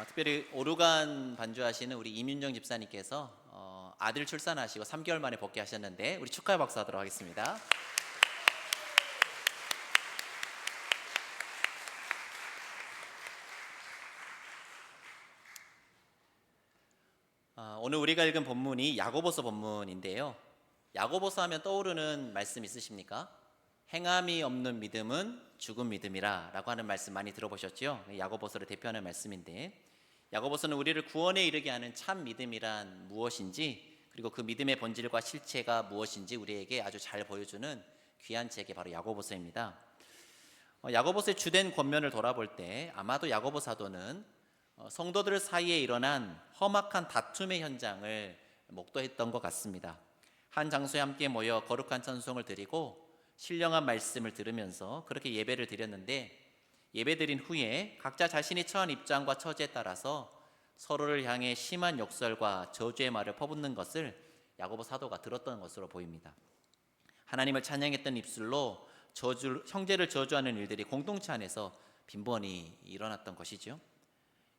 특별히 오르간 반주하시는 우리 이민정 집사님께서 아들 출산하시고 3개월 만에 복귀하셨는데 우리 축하의 박수 하도록 하겠습니다. 오늘 우리가 읽은 본문이 야고보서 본문인데요. 야고보서 하면 떠오르는 말씀 있으십니까? 행함이 없는 믿음은 죽은 믿음이라 라고 하는 말씀 많이 들어보셨죠? 야고보서를 대표하는 말씀인데, 야고보서는 우리를 구원에 이르게 하는 참 믿음이란 무엇인지, 그리고 그 믿음의 본질과 실체가 무엇인지 우리에게 아주 잘 보여주는 귀한 책이 바로 야고보서입니다. 야고보서의 주된 권면을 돌아볼 때 아마도 야고보 사도는 성도들 사이에 일어난 험악한 다툼의 현장을 목도했던 것 같습니다. 한 장소에 함께 모여 거룩한 찬송을 드리고 신령한 말씀을 들으면서 그렇게 예배를 드렸는데, 예배드린 후에 각자 자신이 처한 입장과 처지에 따라서 서로를 향해 심한 욕설과 저주의 말을 퍼붓는 것을 야고보 사도가 들었던 것으로 보입니다. 하나님을 찬양했던 입술로 형제를 저주하는 일들이 공동체 안에서 빈번히 일어났던 것이죠.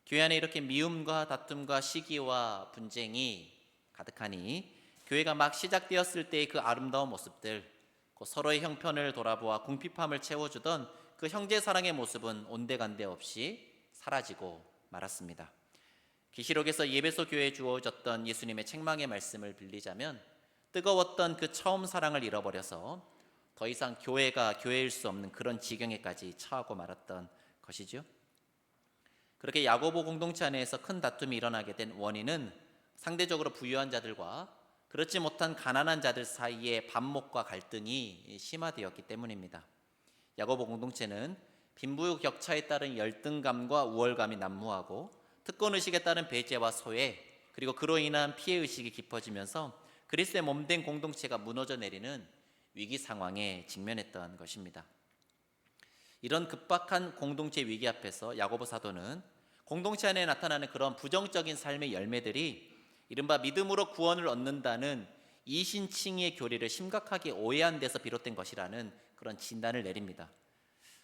교회 안에 이렇게 미움과 다툼과 시기와 분쟁이 가득하니 교회가 막 시작되었을 때의 그 아름다운 모습들, 서로의 형편을 돌아보아 궁핍함을 채워주던 그 형제 사랑의 모습은 온데간데 없이 사라지고 말았습니다. 계시록에서 예배소 교회에 주어졌던 예수님의 책망의 말씀을 빌리자면, 뜨거웠던 그 처음 사랑을 잃어버려서 더 이상 교회가 교회일 수 없는 그런 지경에까지 처하고 말았던 것이죠. 그렇게 야고보 공동체 안에서 큰 다툼이 일어나게 된 원인은 상대적으로 부유한 자들과 그렇지 못한 가난한 자들 사이의 반목과 갈등이 심화되었기 때문입니다. 야고보 공동체는 빈부격차에 따른 열등감과 우월감이 난무하고 특권의식에 따른 배제와 소외, 그리고 그로 인한 피해의식이 깊어지면서 그리스도의 몸된 공동체가 무너져 내리는 위기 상황에 직면했던 것입니다. 이런 급박한 공동체 위기 앞에서 야고보 사도는 공동체 안에 나타나는 그런 부정적인 삶의 열매들이 이른바 믿음으로 구원을 얻는다는 이신칭의 교리를 심각하게 오해한 데서 비롯된 것이라는 그런 진단을 내립니다.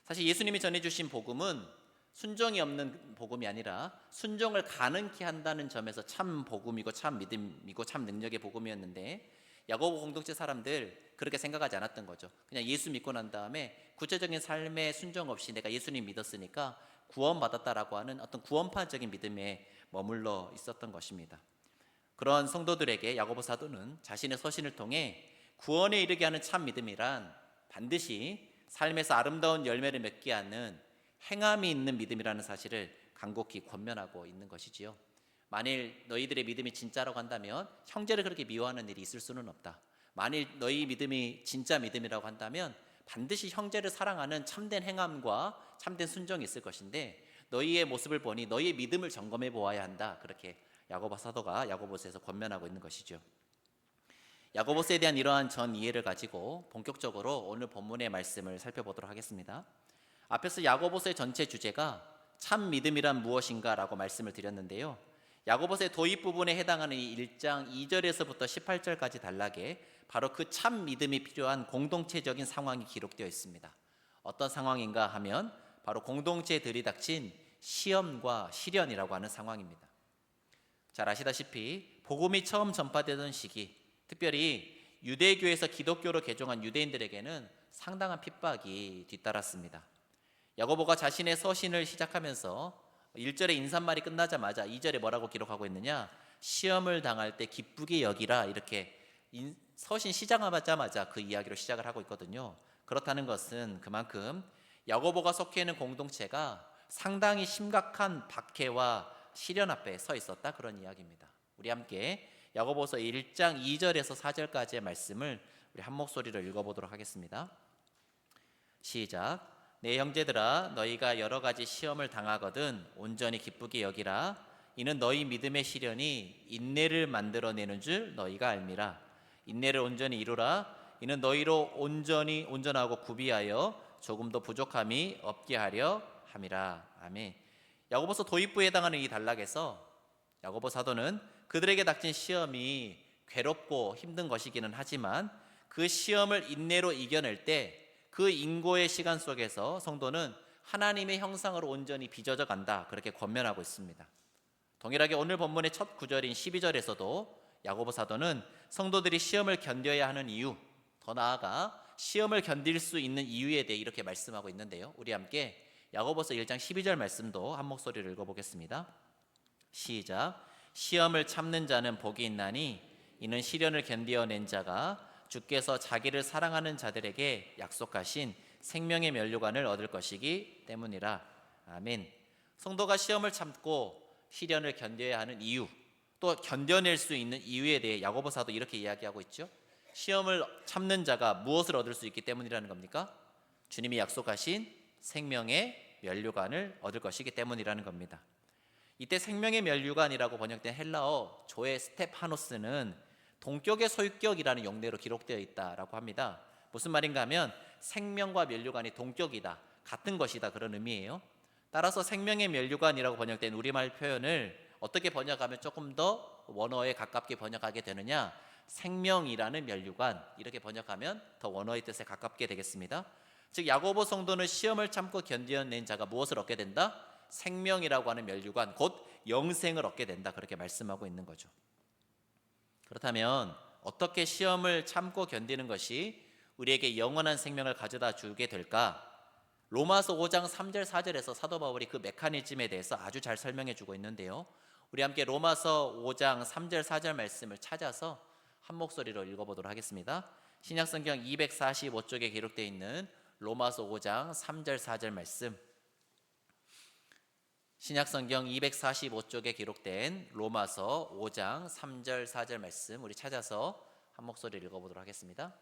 사실 예수님이 전해주신 복음은 순종이 없는 복음이 아니라 순종을 가능케 한다는 점에서 참 복음이고 참 믿음이고 참 능력의 복음이었는데, 야고보 공동체 사람들 그렇게 생각하지 않았던 거죠. 그냥 예수 믿고 난 다음에 구체적인 삶에 순종 없이 내가 예수님 믿었으니까 구원받았다라고 하는 어떤 구원파적인 믿음에 머물러 있었던 것입니다. 그런 성도들에게 야고보 사도는 자신의 서신을 통해 구원에 이르게 하는 참 믿음이란 반드시 삶에서 아름다운 열매를 맺게 하는 행함이 있는 믿음이라는 사실을 간곡히 권면하고 있는 것이지요. 만일 너희들의 믿음이 진짜라고 한다면 형제를 그렇게 미워하는 일이 있을 수는 없다. 만일 너희 믿음이 진짜 믿음이라고 한다면 반드시 형제를 사랑하는 참된 행함과 참된 순종이 있을 것인데, 너희의 모습을 보니 너희의 믿음을 점검해 보아야 한다. 그렇게 야고보 사도가 야고보서에서 권면하고 있는 것이죠. 야고보서에 대한 이러한 전 이해를 가지고 본격적으로 오늘 본문의 말씀을 살펴보도록 하겠습니다. 앞에서 야고보서의 전체 주제가 참 믿음이란 무엇인가 라고 말씀을 드렸는데요, 야고보서의 도입 부분에 해당하는 이 1장 2절에서부터 18절까지 단락에 바로 그 참 믿음이 필요한 공동체적인 상황이 기록되어 있습니다. 어떤 상황인가 하면 바로 공동체에 들이닥친 시험과 시련이라고 하는 상황입니다. 잘 아시다시피 복음이 처음 전파되던 시기, 특별히 유대교에서 기독교로 개종한 유대인들에게는 상당한 핍박이 뒤따랐습니다. 야고보가 자신의 서신을 시작하면서 1절의 인사말이 끝나자마자 2절에 뭐라고 기록하고 있느냐, 시험을 당할 때 기쁘게 여기라, 이렇게 서신 시작하자마자 그 이야기로 시작을 하고 있거든요. 그렇다는 것은 그만큼 야고보가 속해 있는 공동체가 상당히 심각한 박해와 시련 앞에 서 있었다, 그런 이야기입니다. 우리 함께 야고보서 1장 2절에서 4절까지의 말씀을 우리 한 목소리로 읽어보도록 하겠습니다. 시작. 내 형제들아, 너희가 여러 가지 시험을 당하거든 온전히 기쁘게 여기라. 이는 너희 믿음의 시련이 인내를 만들어내는 줄 너희가 알미라. 인내를 온전히 이루라. 이는 너희로 온전하고 구비하여 조금도 부족함이 없게 하려 함이라. 아멘. 야고보서 도입부에 해당하는 이 단락에서 야고보 사도는 그들에게 닥친 시험이 괴롭고 힘든 것이기는 하지만 그 시험을 인내로 이겨낼 때 그 인고의 시간 속에서 성도는 하나님의 형상으로 온전히 빚어져 간다, 그렇게 권면하고 있습니다. 동일하게 오늘 본문의 첫 구절인 12절에서도 야고보 사도는 성도들이 시험을 견뎌야 하는 이유, 더 나아가 시험을 견딜 수 있는 이유에 대해 이렇게 말씀하고 있는데요. 우리 함께 야고보서 1장 12절 말씀도 한 목소리로 읽어보겠습니다. 시작. 시험을 참는 자는 복이 있나니 이는 시련을 견디어낸 자가 주께서 자기를 사랑하는 자들에게 약속하신 생명의 면류관을 얻을 것이기 때문이라. 아멘. 성도가 시험을 참고 시련을 견뎌야 하는 이유, 또 견뎌낼 수 있는 이유에 대해 야고보 사도 이렇게 이야기하고 있죠. 시험을 참는 자가 무엇을 얻을 수 있기 때문이라는 겁니까? 주님이 약속하신 생명의 면류관을 얻을 것이기 때문이라는 겁니다. 이때 생명의 면류관이라고 번역된 헬라어 조의 스테파노스는 동격의 소유격이라는 용례로 기록되어 있다라고 합니다. 무슨 말인가 하면 생명과 면류관이 동격이다, 같은 것이다, 그런 의미예요. 따라서 생명의 면류관이라고 번역된 우리말 표현을 어떻게 번역하면 조금 더 원어에 가깝게 번역하게 되느냐, 생명이라는 면류관, 이렇게 번역하면 더 원어의 뜻에 가깝게 되겠습니다. 즉 야고보 성도는 시험을 참고 견뎌낸 자가 무엇을 얻게 된다? 생명이라고 하는 면류관, 곧 영생을 얻게 된다, 그렇게 말씀하고 있는 거죠. 그렇다면 어떻게 시험을 참고 견디는 것이 우리에게 영원한 생명을 가져다 주게 될까? 로마서 5장 3절 4절에서 사도 바울이 그 메커니즘에 대해서 아주 잘 설명해 주고 있는데요. 우리 함께 로마서 5장 3절 4절 말씀을 찾아서 한 목소리로 읽어보도록 하겠습니다. 신약성경 245쪽에 기록되어 있는 로마서 5장 3절 4절 말씀, 신약성경 245쪽에 기록된 로마서 5장 3절 4절 말씀, 우리 찾아서 한 목소리를 읽어보도록 하겠습니다.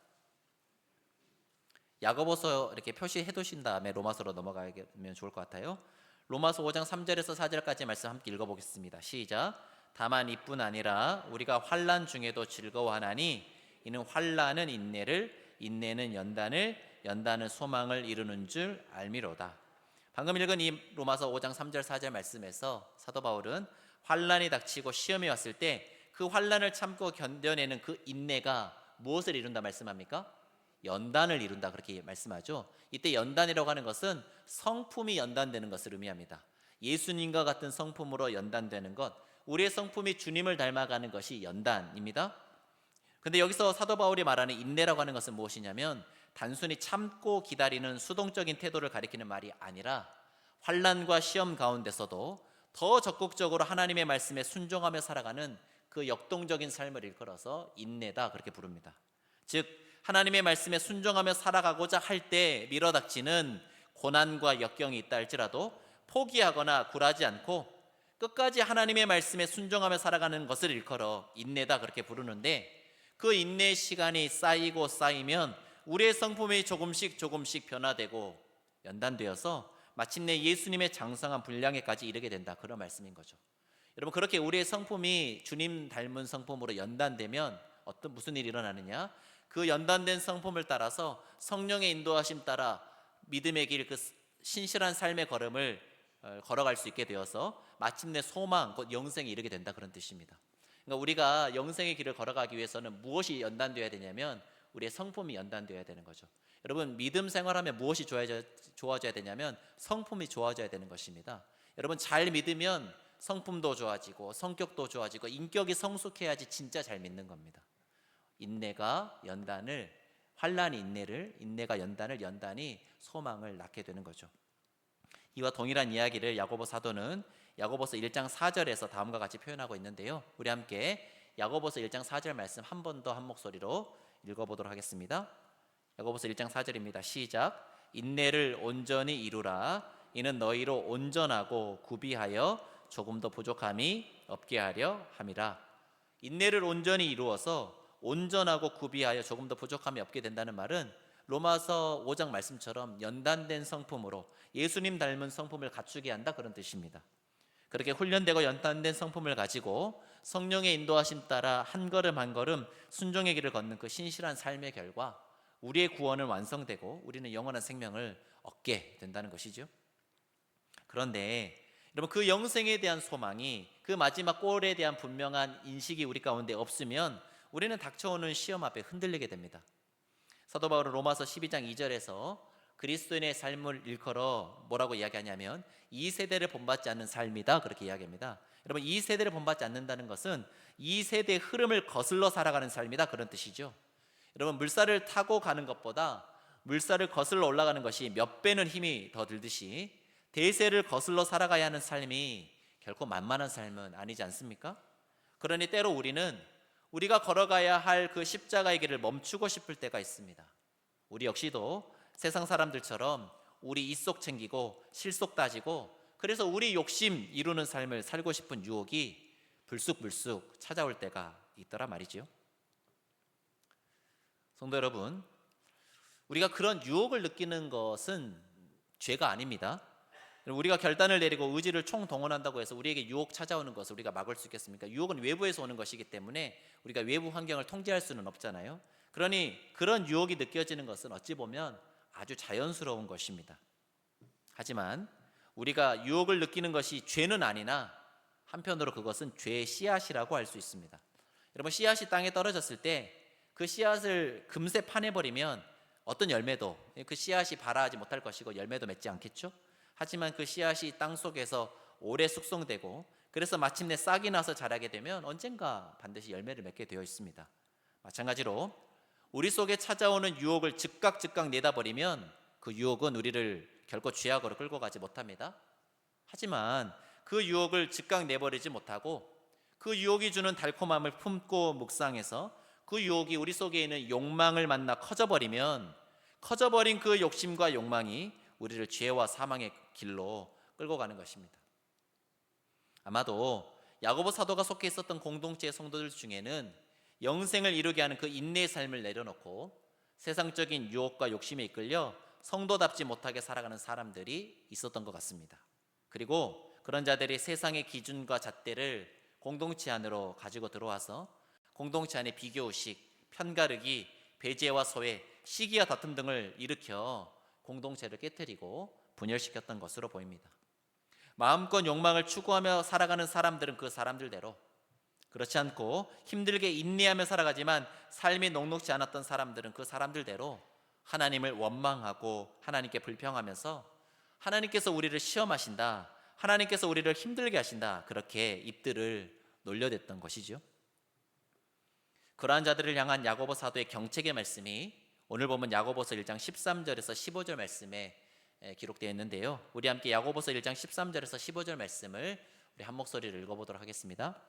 야고보서 이렇게 표시해 두신 다음에 로마서로 넘어가면 좋을 것 같아요. 로마서 5장 3절에서 4절까지 말씀 함께 읽어보겠습니다. 시작. 다만 이뿐 아니라 우리가 환난 중에도 즐거워하나니 이는 환난은 인내를, 인내는 연단을, 연단은 소망을 이루는 줄 알미로다. 방금 읽은 이 로마서 5장 3절 4절 말씀에서 사도 바울은 환난이 닥치고 시험이 왔을 때 그 환난을 참고 견뎌내는 그 인내가 무엇을 이룬다 말씀합니까? 연단을 이룬다, 그렇게 말씀하죠. 이때 연단이라고 하는 것은 성품이 연단되는 것을 의미합니다. 예수님과 같은 성품으로 연단되는 것, 우리의 성품이 주님을 닮아가는 것이 연단입니다. 근데 여기서 사도 바울이 말하는 인내라고 하는 것은 무엇이냐면 단순히 참고 기다리는 수동적인 태도를 가리키는 말이 아니라 환난과 시험 가운데서도 더 적극적으로 하나님의 말씀에 순종하며 살아가는 그 역동적인 삶을 일컬어서 인내다, 그렇게 부릅니다. 즉 하나님의 말씀에 순종하며 살아가고자 할 때 밀어닥치는 고난과 역경이 있다 할지라도 포기하거나 굴하지 않고 끝까지 하나님의 말씀에 순종하며 살아가는 것을 일컬어 인내다, 그렇게 부르는데, 그 인내의 시간이 쌓이고 쌓이면 우리의 성품이 조금씩 변화되고 연단되어서 마침내 예수님의 장성한 분량에까지 이르게 된다, 그런 말씀인 거죠. 여러분, 그렇게 우리의 성품이 주님 닮은 성품으로 연단되면 무슨 일이 일어나느냐? 그 연단된 성품을 따라서 성령의 인도하심 따라 믿음의 길, 그 신실한 삶의 걸음을 걸어갈 수 있게 되어서 마침내 소망, 곧 영생에 이르게 된다, 그런 뜻입니다. 그러니까 우리가 영생의 길을 걸어가기 위해서는 무엇이 연단되어야 되냐면 우리의 성품이 연단되어야 되는 거죠. 여러분, 믿음 생활하면 무엇이 좋아져야 되냐면 성품이 좋아져야 되는 것입니다. 여러분, 잘 믿으면 성품도 좋아지고 성격도 좋아지고 인격이 성숙해야지 진짜 잘 믿는 겁니다. 인내가 연단을, 환난이 인내를, 인내가 연단을, 연단이 소망을 낳게 되는 거죠. 이와 동일한 이야기를 야고보 사도는 야고보서 1장 4절에서 다음과 같이 표현하고 있는데요. 우리 함께 야고보서 1장 4절 말씀 한 번 더 한 목소리로 읽어보도록 하겠습니다. 야고보서 1장 4절입니다. 시작. 인내를 온전히 이루라. 이는 너희로 온전하고 구비하여 조금도 부족함이 없게 하려 함이라. 인내를 온전히 이루어서 온전하고 구비하여 조금도 부족함이 없게 된다는 말은 로마서 5장 말씀처럼 연단된 성품으로 예수님 닮은 성품을 갖추게 한다, 그런 뜻입니다. 그렇게 훈련되고 연단된 성품을 가지고 성령의 인도하심 따라 한 걸음 한 걸음 순종의 길을 걷는 그 신실한 삶의 결과 우리의 구원은 완성되고 우리는 영원한 생명을 얻게 된다는 것이죠. 그런데 여러분, 그 영생에 대한 소망이, 그 마지막 골에 대한 분명한 인식이 우리 가운데 없으면 우리는 닥쳐오는 시험 앞에 흔들리게 됩니다. 사도 바울은 로마서 12장 2절에서 그리스도인의 삶을 일컬어 뭐라고 이야기하냐면 2세대를 본받지 않는 삶이다, 그렇게 이야기합니다. 여러분, 2세대를 본받지 않는다는 것은 2세대의 흐름을 거슬러 살아가는 삶이다, 그런 뜻이죠. 여러분, 물살을 타고 가는 것보다 물살을 거슬러 올라가는 것이 몇 배는 힘이 더 들듯이 대세를 거슬러 살아가야 하는 삶이 결코 만만한 삶은 아니지 않습니까? 그러니 때로 우리가 걸어가야 할 그 십자가의 길을 멈추고 싶을 때가 있습니다. 우리 역시도 세상 사람들처럼 우리 이속 챙기고 실속 따지고, 그래서 우리 욕심 이루는 삶을 살고 싶은 유혹이 불쑥불쑥 찾아올 때가 있더라 말이지요. 성도 여러분, 우리가 그런 유혹을 느끼는 것은 죄가 아닙니다. 우리가 결단을 내리고 의지를 총동원한다고 해서 우리에게 유혹 찾아오는 것을 우리가 막을 수 있겠습니까? 유혹은 외부에서 오는 것이기 때문에 우리가 외부 환경을 통제할 수는 없잖아요. 그러니 그런 유혹이 느껴지는 것은 어찌 보면 아주 자연스러운 것입니다. 하지만 우리가 유혹을 느끼는 것이 죄는 아니나 한편으로 그것은 죄의 씨앗이라고 할 수 있습니다. 여러분, 씨앗이 땅에 떨어졌을 때 그 씨앗을 금세 파내버리면 어떤 열매도, 그 씨앗이 발아하지 못할 것이고 열매도 맺지 않겠죠? 하지만 그 씨앗이 땅 속에서 오래 숙성되고 그래서 마침내 싹이 나서 자라게 되면 언젠가 반드시 열매를 맺게 되어 있습니다. 마찬가지로 우리 속에 찾아오는 유혹을 즉각 내다버리면 그 유혹은 우리를 결코 죄악으로 끌고 가지 못합니다. 하지만 그 유혹을 즉각 내버리지 못하고 그 유혹이 주는 달콤함을 품고 묵상해서 그 유혹이 우리 속에 있는 욕망을 만나 커져버린 그 욕심과 욕망이 우리를 죄와 사망의 길로 끌고 가는 것입니다. 아마도 야고보 사도가 속해 있었던 공동체의 성도들 중에는 영생을 이루게 하는 그 인내의 삶을 내려놓고 세상적인 유혹과 욕심에 이끌려 성도답지 못하게 살아가는 사람들이 있었던 것 같습니다. 그리고 그런 자들이 세상의 기준과 잣대를 공동체 안으로 가지고 들어와서 공동체 안에 비교의식, 편가르기, 배제와 소외, 시기와 다툼 등을 일으켜 공동체를 깨뜨리고 분열시켰던 것으로 보입니다. 마음껏 욕망을 추구하며 살아가는 사람들은 그 사람들대로, 그렇지 않고 힘들게 인내하며 살아가지만 삶이 녹록지 않았던 사람들은 그 사람들대로 하나님을 원망하고 하나님께 불평하면서 하나님께서 우리를 시험하신다, 하나님께서 우리를 힘들게 하신다, 그렇게 입들을 놀려댔던 것이죠. 그러한 자들을 향한 야고보 사도의 경책의 말씀이 오늘 보면 야고보서 1장 13절에서 15절 말씀에 기록되어 있는데요. 우리 함께 야고보서 1장 13절에서 15절 말씀을 우리 한 목소리를 읽어보도록 하겠습니다.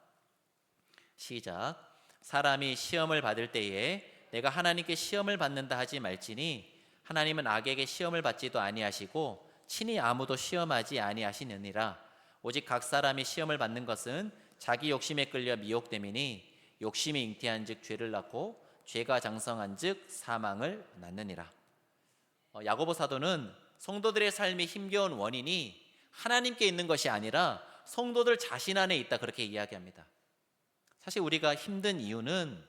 시작. 사람이 시험을 받을 때에 내가 하나님께 시험을 받는다 하지 말지니 하나님은 악에게 시험을 받지도 아니하시고 친히 아무도 시험하지 아니하시느니라. 오직 각 사람이 시험을 받는 것은 자기 욕심에 끌려 미혹됨이니 욕심이 잉태한즉 죄를 낳고 죄가 장성한즉 사망을 낳느니라. 야고보 사도는 성도들의 삶이 힘겨운 원인이 하나님께 있는 것이 아니라 성도들 자신 안에 있다, 그렇게 이야기합니다. 사실 우리가 힘든 이유는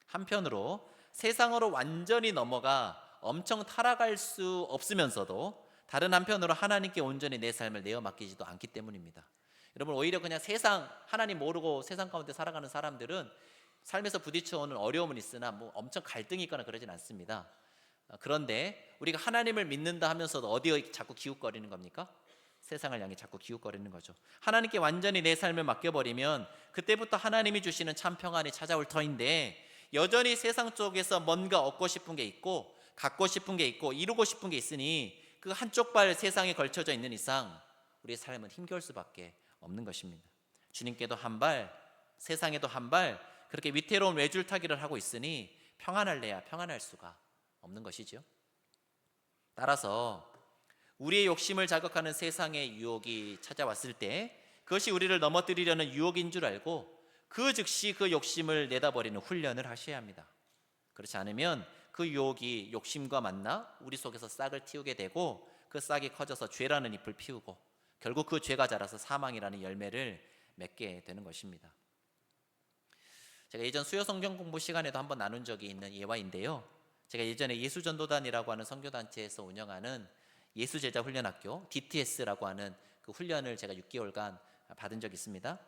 한편으로 세상으로 완전히 넘어가 엄청 타락할 수 없으면서도 다른 한편으로 하나님께 온전히 내 삶을 내어 맡기지도 않기 때문입니다. 여러분, 오히려 그냥 하나님 모르고 세상 가운데 살아가는 사람들은 삶에서 부딪혀오는 어려움은 있으나 엄청 갈등이 있거나 그러진 않습니다. 그런데 우리가 하나님을 믿는다 하면서도 어디에 자꾸 기웃거리는 겁니까? 세상을 향해 자꾸 기웃거리는 거죠. 하나님께 완전히 내 삶을 맡겨버리면 그때부터 하나님이 주시는 참 평안이 찾아올 터인데, 여전히 세상 쪽에서 뭔가 얻고 싶은 게 있고 갖고 싶은 게 있고 이루고 싶은 게 있으니 그 한쪽 발 세상에 걸쳐져 있는 이상 우리의 삶은 힘겨울 수밖에 없는 것입니다. 주님께도 한 발, 세상에도 한 발, 그렇게 위태로운 외줄타기를 하고 있으니 평안할래야 평안할 수가 없는 것이죠. 따라서 우리의 욕심을 자극하는 세상의 유혹이 찾아왔을 때 그것이 우리를 넘어뜨리려는 유혹인 줄 알고 그 즉시 그 욕심을 내다버리는 훈련을 하셔야 합니다. 그렇지 않으면 그 유혹이 욕심과 만나 우리 속에서 싹을 틔우게 되고 그 싹이 커져서 죄라는 잎을 피우고 결국 그 죄가 자라서 사망이라는 열매를 맺게 되는 것입니다. 제가 예전 수요 성경 공부 시간에도 한번 나눈 적이 있는 예화인데요. 제가 예전에 예수전도단이라고 하는 선교단체에서 운영하는 예수제자 훈련학교 DTS라고 하는 그 훈련을 제가 6개월간 받은 적이 있습니다.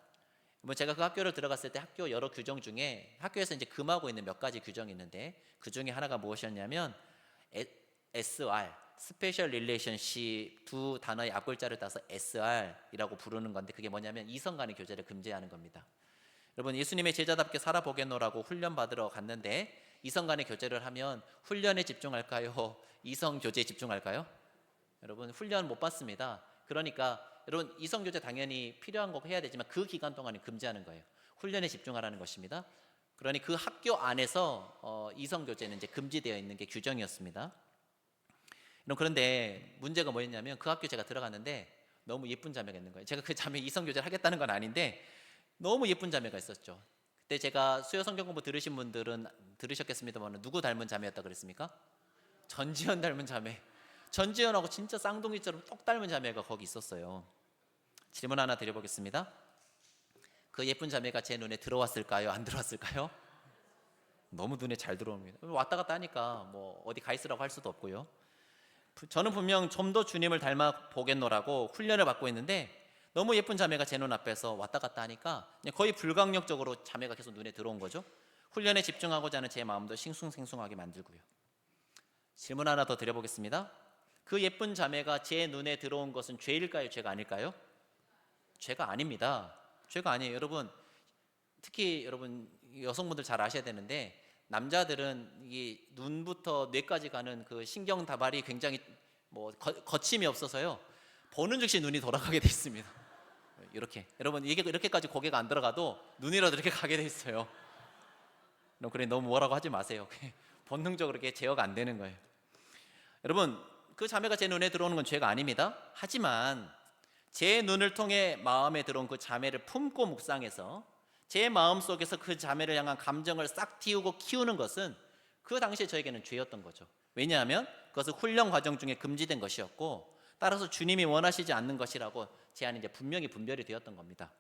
제가 그 학교를 들어갔을 때 학교 여러 규정 중에 학교에서 이제 금하고 있는 몇 가지 규정이 있는데 그 중에 하나가 무엇이었냐면 SR, 스페셜 릴레이션십 두 단어의 앞글자를 따서 SR이라고 부르는 건데 그게 뭐냐면 이성 간의 교제를 금지하는 겁니다. 여러분 예수님의 제자답게 살아보겠노라고 훈련 받으러 갔는데 이성 간의 교제를 하면 훈련에 집중할까요? 이성 교제에 집중할까요? 여러분 훈련 못 받습니다. 그러니까 여러분 이성 교제 당연히 필요한 거 해야 되지만 그 기간 동안은 금지하는 거예요. 훈련에 집중하라는 것입니다. 그러니 그 학교 안에서 이성 교제는 이제 금지되어 있는 게 규정이었습니다. 그런데 문제가 뭐였냐면 그 학교 제가 들어갔는데 너무 예쁜 자매가 있는 거예요. 제가 그 자매 이성 교제를 하겠다는 건 아닌데 너무 예쁜 자매가 있었죠. 그때 제가 수요 성경 공부 들으신 분들은 들으셨겠습니다만 누구 닮은 자매였다 그랬습니까? 전지현 닮은 자매. 전지현하고 진짜 쌍둥이처럼 똑 닮은 자매가 거기 있었어요. 질문 하나 드려보겠습니다. 그 예쁜 자매가 제 눈에 들어왔을까요? 안 들어왔을까요? 너무 눈에 잘 들어옵니다. 왔다 갔다 하니까 뭐 어디 가 있으라고 할 수도 없고요. 저는 분명 좀 더 주님을 닮아 보겠노라고 훈련을 받고 있는데 너무 예쁜 자매가 제 눈앞에서 왔다 갔다 하니까 그냥 거의 불가항력적으로 자매가 계속 눈에 들어온 거죠. 훈련에 집중하고자 하는 제 마음도 싱숭생숭하게 만들고요. 질문 하나 더 드려보겠습니다. 그 예쁜 자매가 제 눈에 들어온 것은 죄일까요? 죄가 아닐까요? 죄가 아닙니다. 죄가 아니에요. 여러분 특히 여러분 여성분들 잘 아셔야 되는데 남자들은 이 눈부터 뇌까지 가는 그 신경 다발이 굉장히 뭐 거침이 없어서요. 보는 즉시 눈이 돌아가게 돼 있습니다. 이렇게 여러분 이게 이렇게까지 고개가 안 들어가도 눈이라도 이렇게 가게 돼 있어요. 그래 너무 뭐라고 하지 마세요. 본능적으로 이렇게 제어가 안 되는 거예요. 여러분 그 자매가 제 눈에 들어오는 건 죄가 아닙니다. 하지만 제 눈을 통해 마음에 들어온 그 자매를 품고 묵상해서 제 마음속에서 그 자매를 향한 감정을 싹 틔우고 키우는 것은 그 당시에 저에게는 죄였던 거죠. 왜냐하면 그것은 훈련 과정 중에 금지된 것이었고 따라서 주님이 원하시지 않는 것이라고 제 안에 이제 분명히 분별이 되었던 겁니다.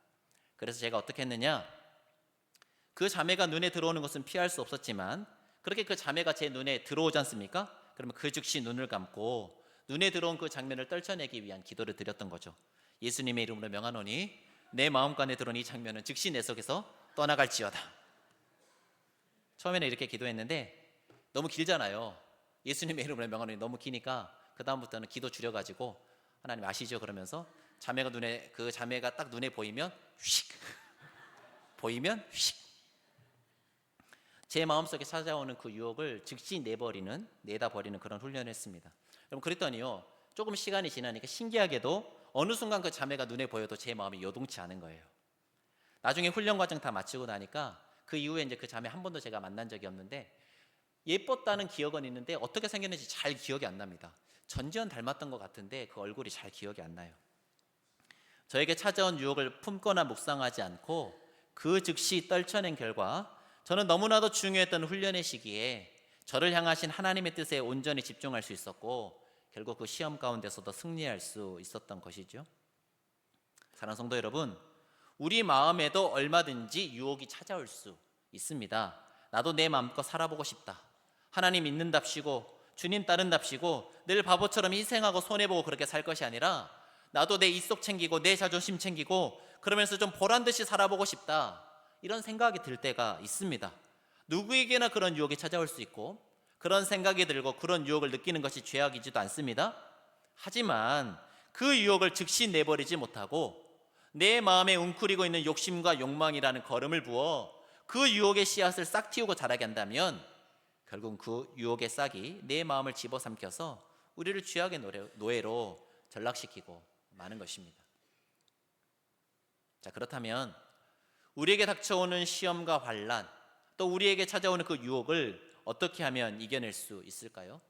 그래서 제가 어떻게 했느냐, 그 자매가 눈에 들어오는 것은 피할 수 없었지만 그렇게 그 자매가 제 눈에 들어오지 않습니까? 그러면 그 즉시 눈을 감고 눈에 들어온 그 장면을 떨쳐내기 위한 기도를 드렸던 거죠. 예수님의 이름으로 명하노니 내 마음간에 들어온 이 장면은 즉시 내 속에서 떠나갈지어다. 처음에는 이렇게 기도했는데 너무 길잖아요. 예수님의 이름으로 명하노니 너무 기니까 그 다음부터는 기도 줄여가지고 하나님 아시죠? 그러면서 그 자매가 딱 눈에 보이면 휙 보이면 휙 제 마음속에 찾아오는 그 유혹을 즉시 내다 버리는 그런 훈련을 했습니다. 여러분 그랬더니요 조금 시간이 지나니까 신기하게도 어느 순간 그 자매가 눈에 보여도 제 마음이 요동치 않은 거예요. 나중에 훈련 과정 다 마치고 나니까 그 이후에 이제 그 자매 한 번도 제가 만난 적이 없는데 예뻤다는 기억은 있는데 어떻게 생겼는지 잘 기억이 안 납니다. 전지현 닮았던 것 같은데 그 얼굴이 잘 기억이 안 나요. 저에게 찾아온 유혹을 품거나 묵상하지 않고 그 즉시 떨쳐낸 결과 저는 너무나도 중요했던 훈련의 시기에 저를 향하신 하나님의 뜻에 온전히 집중할 수 있었고 결국 그 시험 가운데서도 승리할 수 있었던 것이죠. 사랑하는 성도 여러분, 우리 마음에도 얼마든지 유혹이 찾아올 수 있습니다. 나도 내 마음껏 살아보고 싶다. 하나님 믿는답시고 주님 따른답시고 늘 바보처럼 희생하고 손해보고 그렇게 살 것이 아니라 나도 내 이속 챙기고 내 자존심 챙기고 그러면서 좀 보란듯이 살아보고 싶다. 이런 생각이 들 때가 있습니다. 누구에게나 그런 유혹이 찾아올 수 있고 그런 생각이 들고 그런 유혹을 느끼는 것이 죄악이지도 않습니다. 하지만 그 유혹을 즉시 내버리지 못하고 내 마음에 웅크리고 있는 욕심과 욕망이라는 거름을 부어 그 유혹의 씨앗을 싹 틔우고 자라게 한다면 결국 그 유혹의 싹이 내 마음을 집어삼켜서 우리를 죄악의 노예로 전락시키고 마는 것입니다. 자, 그렇다면 우리에게 닥쳐오는 시험과 환난, 또 우리에게 찾아오는 그 유혹을 어떻게 하면 이겨낼 수 있을까요?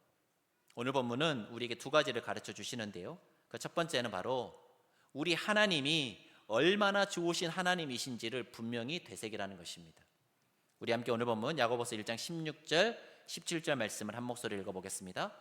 오늘 본문은 우리에게 두 가지를 가르쳐 주시는데요. 그 첫 번째는 바로 우리 하나님이 얼마나 좋으신 하나님이신지를 분명히 되새기라는 것입니다. 우리 함께 오늘 본문 야고보서 1장 16절, 17절 말씀을 한 목소리로 읽어보겠습니다.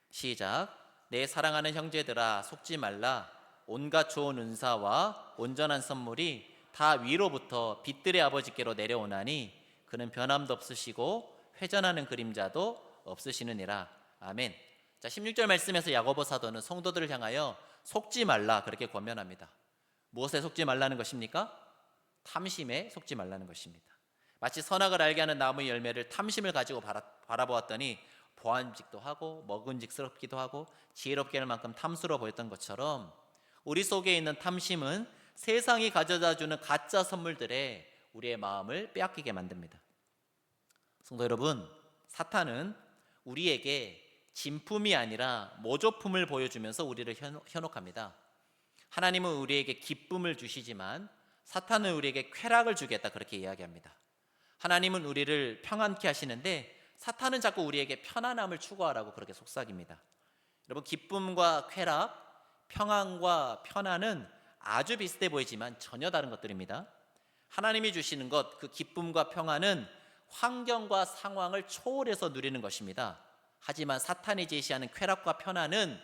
시작. 내 사랑하는 형제들아 속지 말라. 온갖 좋은 은사와 온전한 선물이 다 위로부터 빛들의 아버지께로 내려오나니 그는 변함도 없으시고 회전하는 그림자도 없으시느니라. 아멘. 자, 16절 말씀에서 야고보 사도는 성도들을 향하여 속지 말라 그렇게 권면합니다. 무엇에 속지 말라는 것입니까? 탐심에 속지 말라는 것입니다. 마치 선악을 알게 하는 나무의 열매를 탐심을 가지고 바라보았더니 보암직도 하고 먹음직스럽기도 하고 지혜롭게 할 만큼 탐스러워 보였던 것처럼 우리 속에 있는 탐심은 세상이 가져다주는 가짜 선물들에 우리의 마음을 빼앗기게 만듭니다. 성도 여러분, 사탄은 우리에게 진품이 아니라 모조품을 보여주면서 우리를 현혹합니다. 하나님은 우리에게 기쁨을 주시지만 사탄은 우리에게 쾌락을 주겠다, 그렇게 이야기합니다. 하나님은 우리를 평안케 하시는데 사탄은 자꾸 우리에게 편안함을 추구하라고 그렇게 속삭입니다. 여러분, 기쁨과 쾌락, 평안과 편안은 아주 비슷해 보이지만 전혀 다른 것들입니다. 하나님이 주시는 것, 그 기쁨과 평안은 환경과 상황을 초월해서 누리는 것입니다. 하지만 사탄이 제시하는 쾌락과 편안은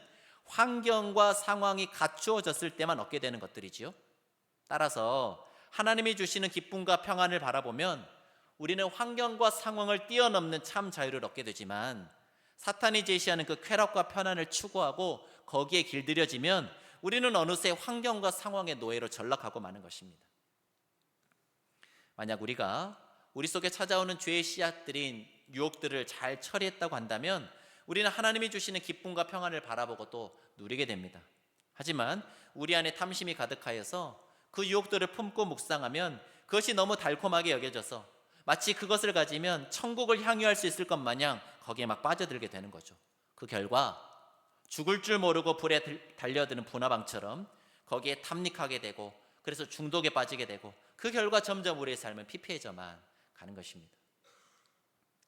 환경과 상황이 갖추어졌을 때만 얻게 되는 것들이지요. 따라서 하나님이 주시는 기쁨과 평안을 바라보면 우리는 환경과 상황을 뛰어넘는 참 자유를 얻게 되지만, 사탄이 제시하는 그 쾌락과 편안을 추구하고 거기에 길들여지면 우리는 어느새 환경과 상황의 노예로 전락하고 마는 것입니다. 만약 우리가 우리 속에 찾아오는 죄의 씨앗들인 유혹들을 잘 처리했다고 한다면 우리는 하나님이 주시는 기쁨과 평안을 바라보고 또 누리게 됩니다. 하지만 우리 안에 탐심이 가득하여서 그 유혹들을 품고 묵상하면 그것이 너무 달콤하게 여겨져서 마치 그것을 가지면 천국을 향유할 수 있을 것 마냥 거기에 막 빠져들게 되는 거죠. 그 결과 죽을 줄 모르고 불에 달려드는 분화방처럼 거기에 탐닉하게 되고, 그래서 중독에 빠지게 되고, 그 결과 점점 우리의 삶은 피폐해져만 가는 것입니다.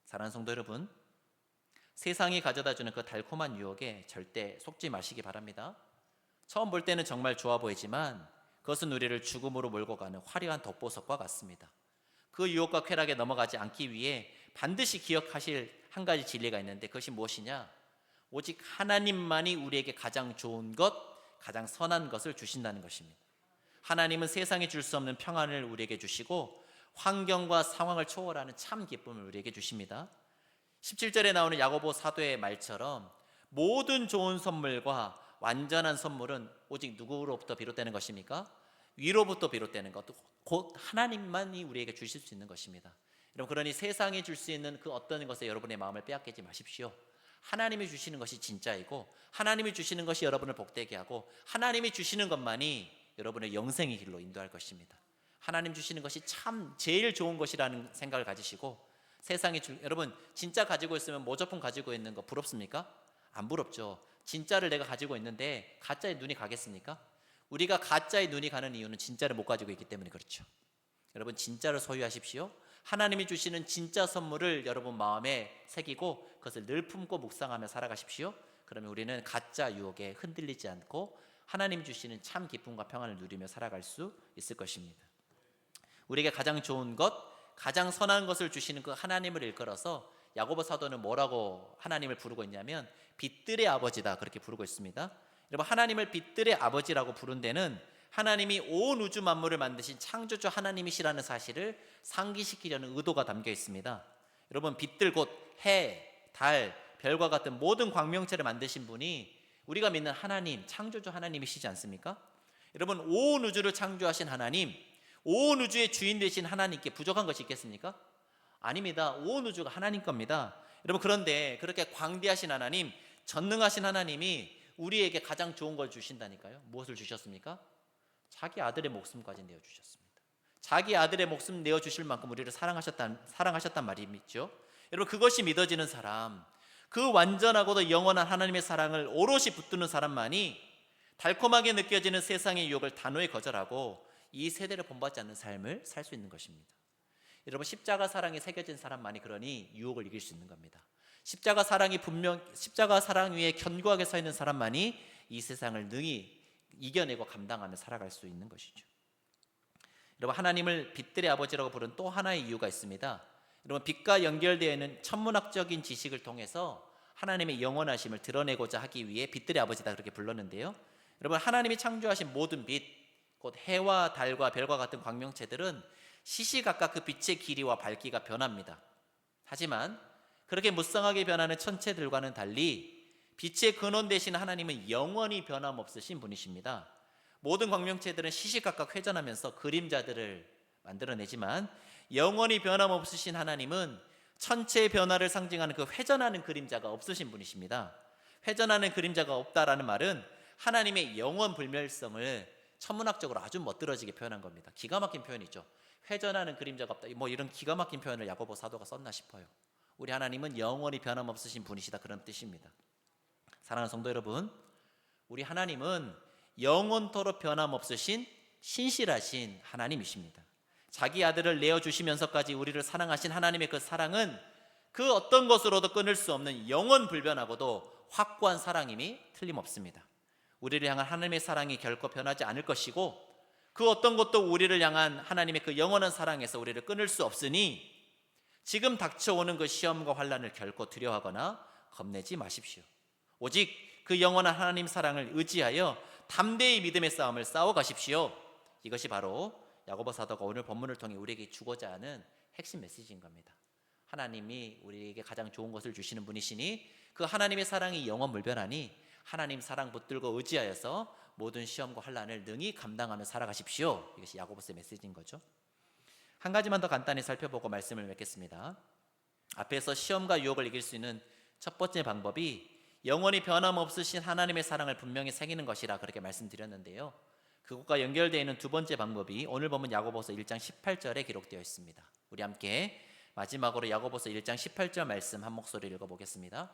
사랑하는 성도 여러분, 세상이 가져다주는 그 달콤한 유혹에 절대 속지 마시기 바랍니다. 처음 볼 때는 정말 좋아 보이지만 그것은 우리를 죽음으로 몰고 가는 화려한 덕보석과 같습니다. 그 유혹과 쾌락에 넘어가지 않기 위해 반드시 기억하실 한 가지 진리가 있는데, 그것이 무엇이냐? 오직 하나님만이 우리에게 가장 좋은 것, 가장 선한 것을 주신다는 것입니다. 하나님은 세상에 줄 수 없는 평안을 우리에게 주시고 환경과 상황을 초월하는 참 기쁨을 우리에게 주십니다. 17절에 나오는 야고보 사도의 말처럼 모든 좋은 선물과 완전한 선물은 오직 누구로부터 비롯되는 것입니까? 위로부터 비롯되는 것, 곧 하나님만이 우리에게 주실 수 있는 것입니다. 여러분, 그러니 세상이 줄 수 있는 그 어떤 것에 여러분의 마음을 빼앗기지 마십시오. 하나님이 주시는 것이 진짜이고 하나님이 주시는 것이 여러분을 복되게 하고 하나님이 주시는 것만이 여러분의 영생의 길로 인도할 것입니다. 하나님 주시는 것이 참 제일 좋은 것이라는 생각을 가지시고, 여러분, 진짜 가지고 있으면 모조품 가지고 있는 거 부럽습니까? 안 부럽죠. 진짜를 내가 가지고 있는데 가짜에 눈이 가겠습니까? 우리가 가짜에 눈이 가는 이유는 진짜를 못 가지고 있기 때문에 그렇죠. 여러분, 진짜를 소유하십시오. 하나님이 주시는 진짜 선물을 여러분 마음에 새기고 그것을 늘 품고 묵상하며 살아가십시오. 그러면 우리는 가짜 유혹에 흔들리지 않고 하나님이 주시는 참 기쁨과 평안을 누리며 살아갈 수 있을 것입니다. 우리에게 가장 좋은 것, 가장 선한 것을 주시는 그 하나님을 일컬어서 야고보 사도는 뭐라고 하나님을 부르고 있냐면 빛들의 아버지다, 그렇게 부르고 있습니다. 여러분, 하나님을 빛들의 아버지라고 부른 데는 하나님이 온 우주 만물을 만드신 창조주 하나님이시라는 사실을 상기시키려는 의도가 담겨 있습니다. 여러분, 빛들 곧 해, 달, 별과 같은 모든 광명체를 만드신 분이 우리가 믿는 하나님, 창조주 하나님이시지 않습니까? 여러분, 온 우주를 창조하신 하나님, 온 우주의 주인 되신 하나님께 부족한 것이 있겠습니까? 아닙니다. 온 우주가 하나님 겁니다. 여러분, 그런데 그렇게 광대하신 하나님, 전능하신 하나님이 우리에게 가장 좋은 걸 주신다니까요. 무엇을 주셨습니까? 자기 아들의 목숨까지 내어주셨습니다. 자기 아들의 목숨 내어주실 만큼 우리를 사랑하셨단 말이죠. 여러분, 그것이 믿어지는 사람, 그 완전하고도 영원한 하나님의 사랑을 오롯이 붙드는 사람만이 달콤하게 느껴지는 세상의 유혹을 단호히 거절하고 이 세대를 본받지 않는 삶을 살 수 있는 것입니다. 여러분, 십자가 사랑이 새겨진 사람만이 그러니 유혹을 이길 수 있는 겁니다. 십자가 사랑 위에 견고하게 서 있는 사람만이 이 세상을 능히 이겨내고 감당하며 살아갈 수 있는 것이죠. 여러분, 하나님을 빛들의 아버지라고 부른 또 하나의 이유가 있습니다. 여러분, 빛과 연결되어 있는 천문학적인 지식을 통해서 하나님의 영원하심을 드러내고자 하기 위해 빛들의 아버지다, 그렇게 불렀는데요. 여러분, 하나님이 창조하신 모든 빛, 곧 해와 달과 별과 같은 광명체들은 시시각각 그 빛의 길이와 밝기가 변합니다. 하지만 그렇게 무쌍하게 변하는 천체들과는 달리 빛의 근원 되신 하나님은 영원히 변함없으신 분이십니다. 모든 광명체들은 시시각각 회전하면서 그림자들을 만들어내지만 영원히 변함없으신 하나님은 천체의 변화를 상징하는 그 회전하는 그림자가 없으신 분이십니다. 회전하는 그림자가 없다라는 말은 하나님의 영원 불멸성을 천문학적으로 아주 멋들어지게 표현한 겁니다. 기가 막힌 표현이죠. 회전하는 그림자가 없다. 뭐 이런 기가 막힌 표현을 야고보 사도가 썼나 싶어요. 우리 하나님은 영원히 변함없으신 분이시다, 그런 뜻입니다. 사랑하는 성도 여러분, 우리 하나님은 영원토록 변함없으신 신실하신 하나님이십니다. 자기 아들을 내어주시면서까지 우리를 사랑하신 하나님의 그 사랑은 그 어떤 것으로도 끊을 수 없는 영원 불변하고도 확고한 사랑임이 틀림없습니다. 우리를 향한 하나님의 사랑이 결코 변하지 않을 것이고, 그 어떤 것도 우리를 향한 하나님의 그 영원한 사랑에서 우리를 끊을 수 없으니 지금 닥쳐오는 그 시험과 환난을 결코 두려워하거나 겁내지 마십시오. 오직 그 영원한 하나님 사랑을 의지하여 담대히 믿음의 싸움을 싸워가십시오. 이것이 바로 야고보 사도가 오늘 본문을 통해 우리에게 주고자 하는 핵심 메시지인 겁니다. 하나님이 우리에게 가장 좋은 것을 주시는 분이시니 그 하나님의 사랑이 영원 불변하니 하나님 사랑 붙들고 의지하여서 모든 시험과 환난을 능히 감당하며 살아가십시오. 이것이 야고보서의 메시지인 거죠. 한 가지만 더 간단히 살펴보고 말씀을 맺겠습니다. 앞에서 시험과 유혹을 이길 수 있는 첫 번째 방법이 영원히 변함없으신 하나님의 사랑을 분명히 새기는 것이라 그렇게 말씀드렸는데요, 그것과 연결되어 있는 두 번째 방법이 오늘 보면 야고보서 1장 18절에 기록되어 있습니다. 우리 함께 마지막으로 야고보서 1장 18절 말씀 한 목소리를 읽어보겠습니다.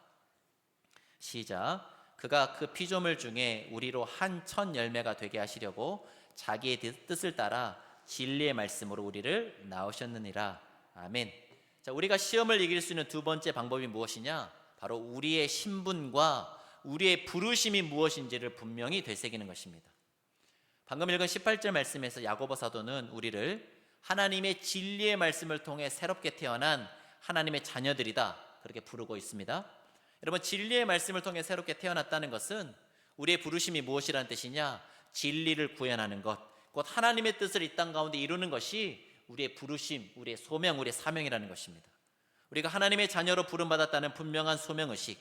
시작. 그가 그 피조물 중에 우리로 한 천 열매가 되게 하시려고 자기의 뜻을 따라 진리의 말씀으로 우리를 낳으셨느니라. 아멘. 자, 우리가 시험을 이길 수 있는 두 번째 방법이 무엇이냐? 바로 우리의 신분과 우리의 부르심이 무엇인지를 분명히 되새기는 것입니다. 방금 읽은 18절 말씀에서 야고보 사도는 우리를 하나님의 진리의 말씀을 통해 새롭게 태어난 하나님의 자녀들이다, 그렇게 부르고 있습니다. 여러분, 진리의 말씀을 통해 새롭게 태어났다는 것은 우리의 부르심이 무엇이라는 뜻이냐? 진리를 구현하는 것, 곧 하나님의 뜻을 이 땅 가운데 이루는 것이 우리의 부르심, 우리의 소명, 우리의 사명이라는 것입니다. 우리가 하나님의 자녀로 부름받았다는 분명한 소명의식,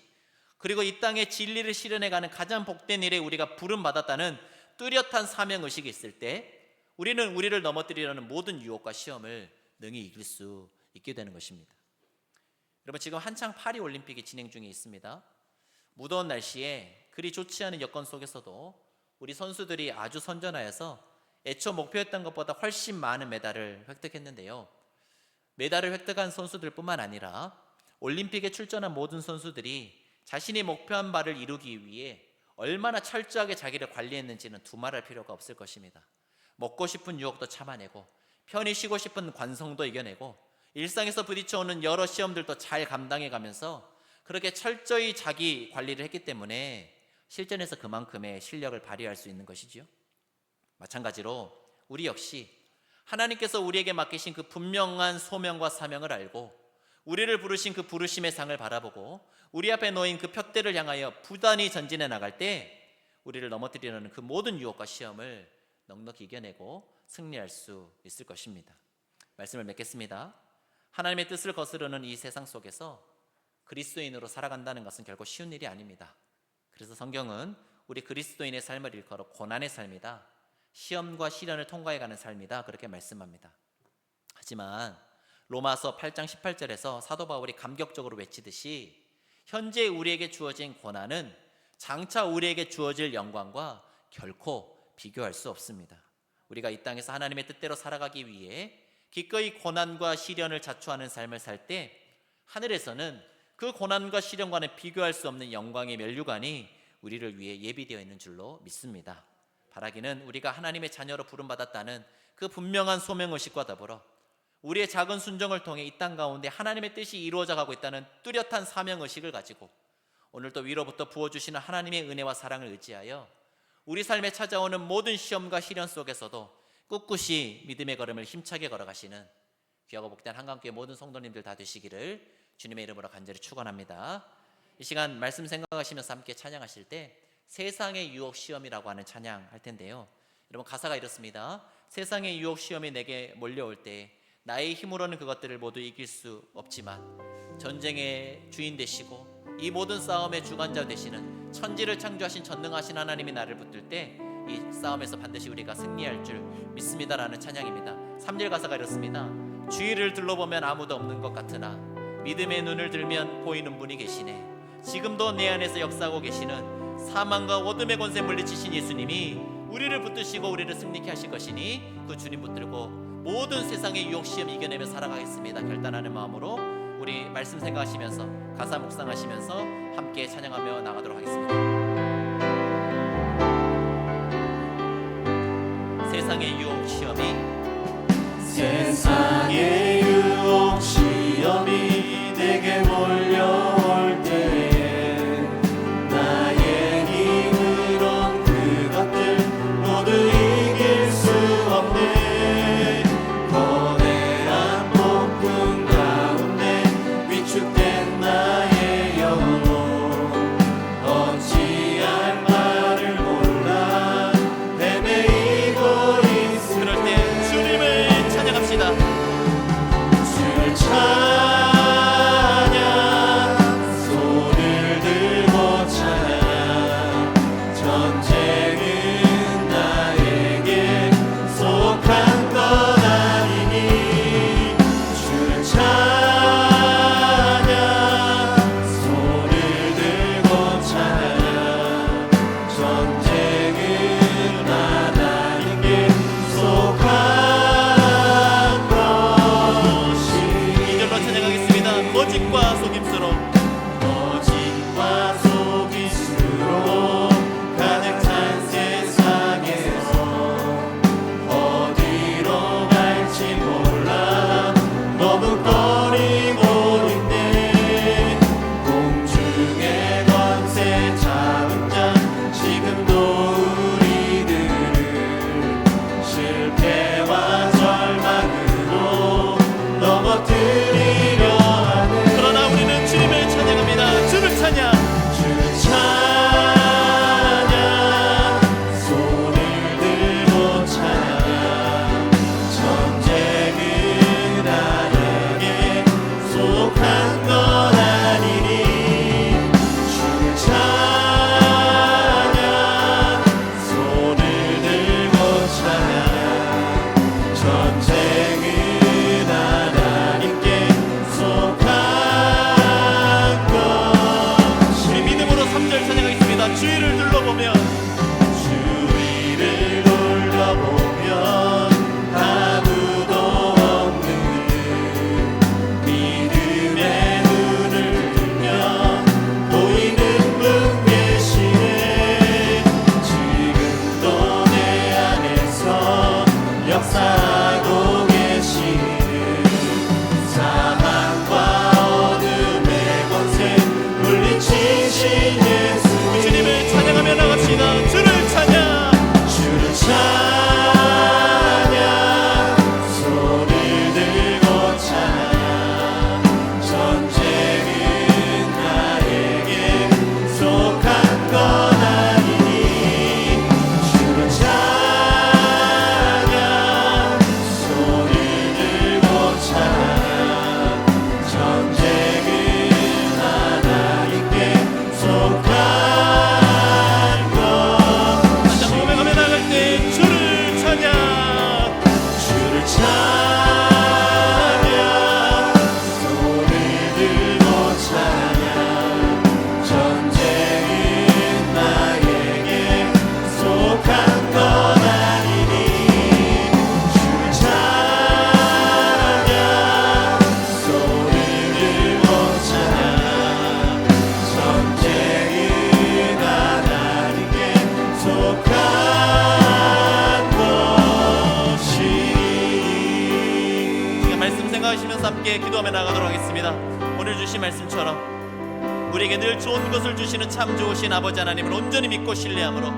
그리고 이 땅에 진리를 실현해가는 가장 복된 일에 우리가 부름받았다는 뚜렷한 사명의식이 있을 때 우리는 우리를 넘어뜨리려는 모든 유혹과 시험을 능히 이길 수 있게 되는 것입니다. 여러분, 지금 한창 파리 올림픽이 진행 중에 있습니다. 무더운 날씨에 그리 좋지 않은 여건 속에서도 우리 선수들이 아주 선전하여서 애초 목표했던 것보다 훨씬 많은 메달을 획득했는데요, 메달을 획득한 선수들뿐만 아니라 올림픽에 출전한 모든 선수들이 자신이 목표한 바를 이루기 위해 얼마나 철저하게 자기를 관리했는지는 두말할 필요가 없을 것입니다. 먹고 싶은 유혹도 참아내고 편히 쉬고 싶은 관성도 이겨내고 일상에서 부딪혀오는 여러 시험들도 잘 감당해가면서 그렇게 철저히 자기 관리를 했기 때문에 실전에서 그만큼의 실력을 발휘할 수 있는 것이지요. 마찬가지로 우리 역시 하나님께서 우리에게 맡기신 그 분명한 소명과 사명을 알고 우리를 부르신 그 부르심의 상을 바라보고 우리 앞에 놓인 그 푯대를 향하여 부단히 전진해 나갈 때 우리를 넘어뜨리려는 그 모든 유혹과 시험을 넉넉히 이겨내고 승리할 수 있을 것입니다. 말씀을 맺겠습니다. 하나님의 뜻을 거스르는 이 세상 속에서 그리스도인으로 살아간다는 것은 결코 쉬운 일이 아닙니다. 그래서 성경은 우리 그리스도인의 삶을 일컬어 고난의 삶이다, 시험과 시련을 통과해가는 삶이다, 그렇게 말씀합니다. 하지만 로마서 8장 18절에서 사도 바울이 감격적으로 외치듯이 현재 우리에게 주어진 고난은 장차 우리에게 주어질 영광과 결코 비교할 수 없습니다. 우리가 이 땅에서 하나님의 뜻대로 살아가기 위해 기꺼이 고난과 시련을 자초하는 삶을 살 때 하늘에서는 그 고난과 시련과는 비교할 수 없는 영광의 면류관이 우리를 위해 예비되어 있는 줄로 믿습니다. 바라기는 우리가 하나님의 자녀로 부름받았다는 그 분명한 소명의식과 더불어 우리의 작은 순종을 통해 이 땅 가운데 하나님의 뜻이 이루어져 가고 있다는 뚜렷한 사명의식을 가지고 오늘도 위로부터 부어주시는 하나님의 은혜와 사랑을 의지하여 우리 삶에 찾아오는 모든 시험과 시련 속에서도 꿋꿋이 믿음의 걸음을 힘차게 걸어가시는 귀하고 복된 한강교회 모든 성도님들 다 되시기를 주님의 이름으로 간절히 축원합니다. 이 시간 말씀 생각하시면서 함께 찬양하실 때 세상의 유혹 시험이라고 하는 찬양 할 텐데요, 여러분 가사가 이렇습니다. 세상의 유혹 시험이 내게 몰려올 때 나의 힘으로는 그것들을 모두 이길 수 없지만 전쟁의 주인 되시고 이 모든 싸움의 주관자 되시는 천지를 창조하신 전능하신 하나님이 나를 붙들 때 이 싸움에서 반드시 우리가 승리할 줄 믿습니다라는 찬양입니다. 3절 가사가 이렇습니다. 주위를 둘러보면 아무도 없는 것 같으나 믿음의 눈을 들면 보이는 분이 계시네. 지금도 내 안에서 역사하고 계시는 사망과 어둠의 권세 물리치신 예수님이 우리를 붙드시고 우리를 승리케 하실 것이니 그 주님 붙들고 모든 세상의 유혹 시험 이겨내며 살아가겠습니다. 결단하는 마음으로 우리 말씀 생각하시면서 가사 묵상하시면서 함께 찬양하며 나가도록 하겠습니다. 세상의 유혹 시험이 내게 몰려올 때에 나의 힘으론 그것들 모두 이길 수 없네. 거대한 폭풍 가운데 위축된 나의 영혼 어찌할 말을 몰라 헤매이고 있을 그럴 때 주님을 찬양합시다. 주를 찬양 손을 들고 찬양 전쟁은 나에게 속한 것 아니니 주를 찬양 손을 들고 찬양 전쟁은 하나님께 속한 이절로 찬양하겠습니다. 거짓과 속임수로 거짓과 속임수로 가득 찬 세상에서 어디로 갈지 몰라 너무 꺼리고 있네. 공중의 권세 잡은 자 지금도 우리들을 실패와 절망으로 넘어뜨리려 하네. 그러나 우리는 주님을 찬양합니다. 주를 찬양. 주를 찬양 손을 들고 찬양 전쟁은 나에게 속한 것 아니니 주를 찬양 손을 들고 찬양 전쟁은 하나님께 속한 우리 믿음으로 3절 찬양하겠습니다. 주위를 둘러보면 주위를 돌려보면 아무도 없는 믿음의 눈을 들면 보이는 분 계시네. 지금도 내 안에서 역사하고 계시는 사망과 어둠의 권세 물리치신 예수 주님을 찬양하며 나갑시다. 주를 찬양. 주를 찬양 손을 들고 찬양 전쟁은 나에게 속한 것 아니니 주를 찬양 손을 들고 찬양 전쟁은 하나님께 속한 자, 고백하며 나갈 때 주를 찬양. 주를 찬양 손을 들고 찬양 전쟁은 나에게 속한 것 아니니 주를 찬양 손을 들고 찬양 전쟁은 하나님께 속한 지금 말씀 생각하시면서 함께 기도하며 나가도록 하겠습니다. 오늘 주신 말씀처럼 우리에게 늘 좋은 것을 주시는 참 좋으신 아버지 하나님을 온전히 믿고 신뢰함으로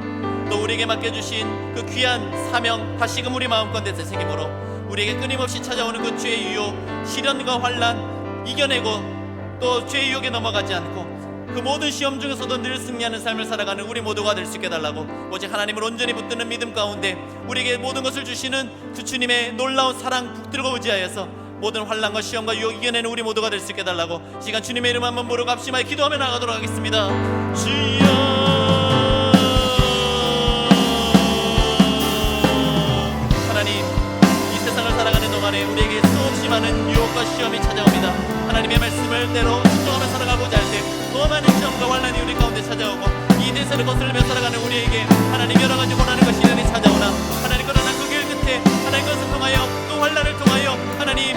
또 우리에게 맡겨주신 그 귀한 사명 다시금 우리 마음껏 되새김으로 우리에게 끊임없이 찾아오는 그 죄의 유혹 시련과 환난 이겨내고 또 죄의 유혹에 넘어가지 않고 그 모든 시험 중에서도 늘 승리하는 삶을 살아가는 우리 모두가 될 수 있게 달라고 오직 하나님을 온전히 붙드는 믿음 가운데 우리에게 모든 것을 주시는 그 주님의 놀라운 사랑 붙들고 의지하여서 모든 환난과 시험과 유혹 이겨내는 우리 모두가 될 수 있게 달라고 시간 주님의 이름 한번 부르고 합심하여 기도하며 나가도록 하겠습니다. 주여 하나님 이 세상을 살아가는 동안 동안에 우리에게 수없이 많은 유혹과 시험이 찾아옵니다. 하나님의 말씀을 때로 순종하며 살아가고자 할 때 더 많은 시험과 환난이 우리 가운데 찾아오고 이 대세를 거슬리며 살아가는 우리에게 하나님 여러 가지 고난과 시련이 찾아오나 하나님 그러나 그 길 끝에 하나님 것을 통하여 또 환난을 통하여 하나님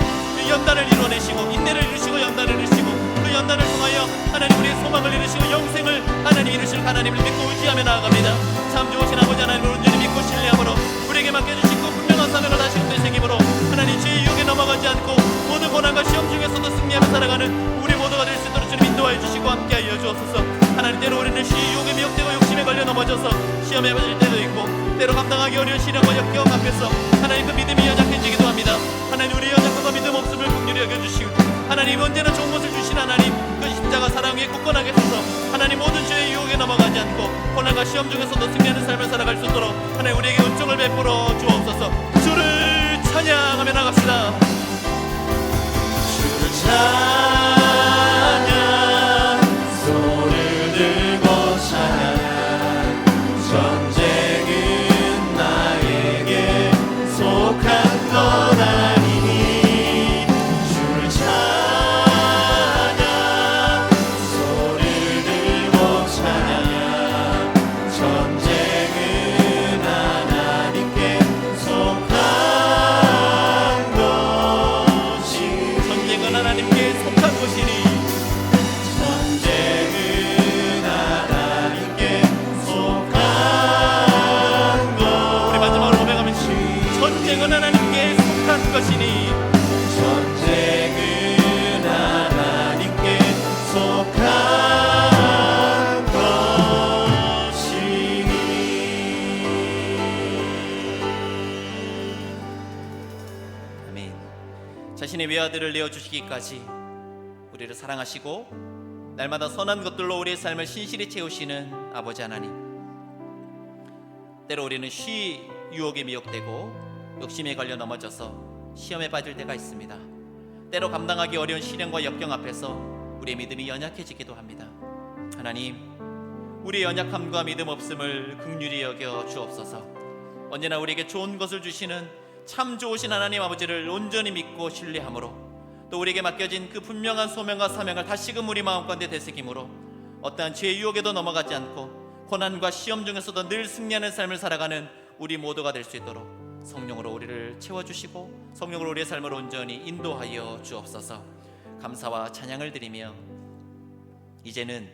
연단을 이루어내시고 인내를 이루시고 연단을 이루시고 그 연단을 통하여 하나님 우리의 소망을 이루시고 영생을 하나님 이루실 하나님을 믿고 의지하며 나아갑니다. 참 좋으신 아버지 하나님을 온전히 믿고 신뢰함으로 우리에게 맡겨주시고 분명한 사명을 다시금 되새김으로 하나님 죄의 유혹에 넘어가지 않고 모든 고난과 시험 중에서도 승리하며 살아가는 우리 모두가 될 수 있도록 주님 인도하여 주시고 함께하여 주옵소서. 하나님 때로 우리는 시의 유혹에 미혹되고 욕심에 걸려 넘어져서 시험에 빠질 때도 있고 때로 감당하기 어려운 시련과 역경 앞에서 하나님 그 믿음이 연약해지기도 합니다. 하나님 우리 연약함과 믿음 없음을 긍휼히 여겨주시고 하나님 언제나 좋은 것을 주신 하나님 그 십자가 사랑 위에 굳건하게 서서 하나님 모든 죄의 유혹에 넘어가지 않고 고난과 시험 중에서도 승리하는 삶을 살아갈 수 있도록 하나님 우리에게 은총을 베풀어 주옵소서. 주를 찬양하며 나갑시다. 주를 찬양 손을 들고 찬양 전쟁은 나에게 속한 것 아니니 주를 찬양 손을 들고 찬양 전쟁은 하나님께 속한 것이 전쟁은 하나님께 속한 것이니 전쟁은 하나님께 속한 것 우리 마지막으로 고백하면 전쟁은 하나님께 속한 것이니 전쟁은 하나님께 속한 것이니 아멘. 자신의 외아들을 내어주시기까지 우리를 사랑하시고 날마다 선한 것들로 우리의 삶을 신실히 채우시는 아버지 하나님, 때로 우리는 쉬 유혹에 미혹되고 욕심에 걸려 넘어져서 시험에 빠질 때가 있습니다. 때로 감당하기 어려운 시련과 역경 앞에서 우리의 믿음이 연약해지기도 합니다. 하나님, 우리의 연약함과 믿음 없음을 긍휼히 여겨 주옵소서. 언제나 우리에게 좋은 것을 주시는 참 좋으신 하나님 아버지를 온전히 믿고 신뢰함으로 또 우리에게 맡겨진 그 분명한 소명과 사명을 다시금 우리 마음 가운데 되새김으로 어떠한 죄의 유혹에도 넘어가지 않고 고난과 시험 중에서도 늘 승리하는 삶을 살아가는 우리 모두가 될 수 있도록 성령으로 우리를 채워주시고 성령으로 우리의 삶을 온전히 인도하여 주옵소서. 감사와 찬양을 드리며 이제는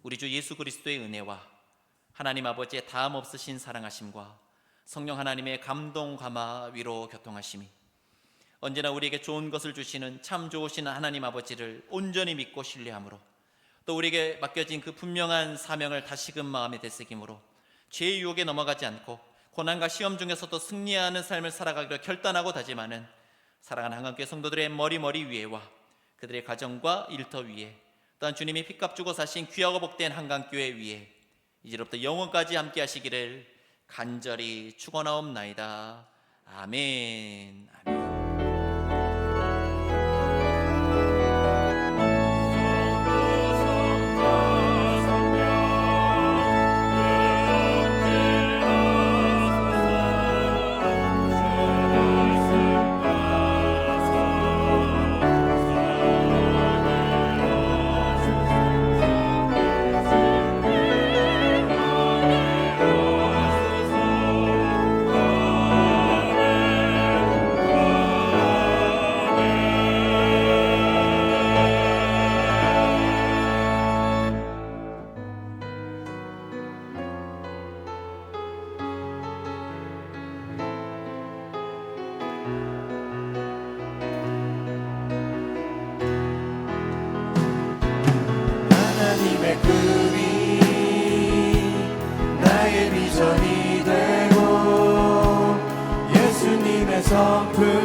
우리 주 예수 그리스도의 은혜와 하나님 아버지의 다함 없으신 사랑하심과 성령 하나님의 감동 감화 위로 교통하심이 언제나 우리에게 좋은 것을 주시는 참 좋으신 하나님 아버지를 온전히 믿고 신뢰함으로 또 우리에게 맡겨진 그 분명한 사명을 다시금 마음에 되새김으로 죄의 유혹에 넘어가지 않고 고난과 시험 중에서도 승리하는 삶을 살아가기로 결단하고 다짐하는 사랑하는 한강교회 성도들의 머리 위에와 그들의 가정과 일터 위에 또한 주님이 핏값 주고 사신 귀하고 복된 한강교회 위에 이제로부터 영원까지 함께 하시기를 간절히 축원하옵나이다. 아멘. 아멘. 하나님의 꿈이 나의 비전이 되고 예수님의 성품